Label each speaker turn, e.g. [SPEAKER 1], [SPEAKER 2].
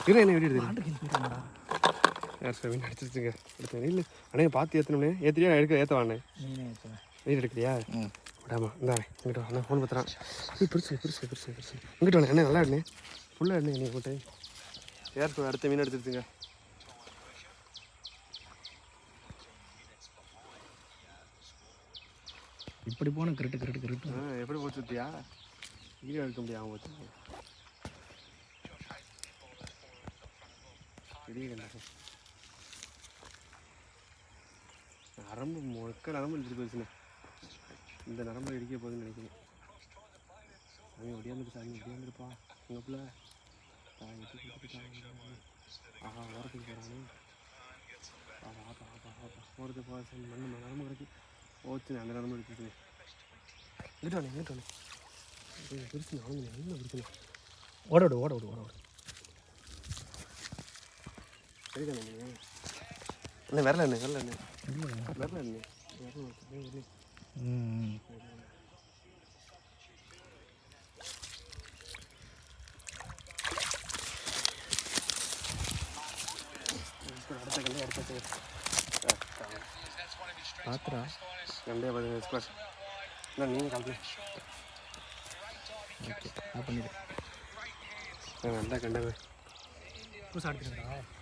[SPEAKER 1] இரு என்ன வீடு எடுத்துடா யார் சார் மீன் அடிச்சிருச்சுங்க எடுத்தேன் இல்லை அண்ணே பார்த்து ஏற்றணும்னே ஏற்றியா ஏற்ற வாண்ணே நீர் எடுக்கிறியா விடாமா இந்தா இங்கிட்ட வா அண்ணா ஃபோன் பார்த்துறான் பெருசு இங்கிட்ட வாண்ணே அண்ணே நல்லா அண்ணே ஃபுல்லாக அண்ணே நீ போட்டு யார் அடுத்த மீன் எடுத்துருச்சுங்க
[SPEAKER 2] இப்படி போன கிரிட்டு
[SPEAKER 1] எப்படி போச்சு சுத்தியா வீடியோ எடுக்க முடியாது அவங்க வச்சு பெரிய கண்டா நரம்பு முழுக்க நரம்பு இடிச்சு போச்சுண்ணே இந்த நரம்பு இடிக்க போகுதுன்னு நினைக்கிறேன் சாமி ஒடியாந்துருப்பா உங்கள் பிள்ளை ஆஹா ஓரத்துக்கு போகிறானே ஓரத்துக்கு போக மண்ணு நரம்பு கிடக்கு போச்சுண்ணே அந்த நரம்பு எடுத்துச்சு இங்கிட்டானே பிரிச்சு நானும் என்ன பிடிக்கல
[SPEAKER 2] ஓட விடு
[SPEAKER 1] சரிதானே அண்ணே வரல அண்ணே
[SPEAKER 2] பாத்துரா
[SPEAKER 1] கண்டே பதினஞ்சு ஸ்கொயர் இல்லை நீங்கள் கம்பெனி
[SPEAKER 2] ஓகே நான் பண்ணிடுறேன்
[SPEAKER 1] நல்லா கண்டவே
[SPEAKER 2] புதுசாக எடுத்துக்கிறா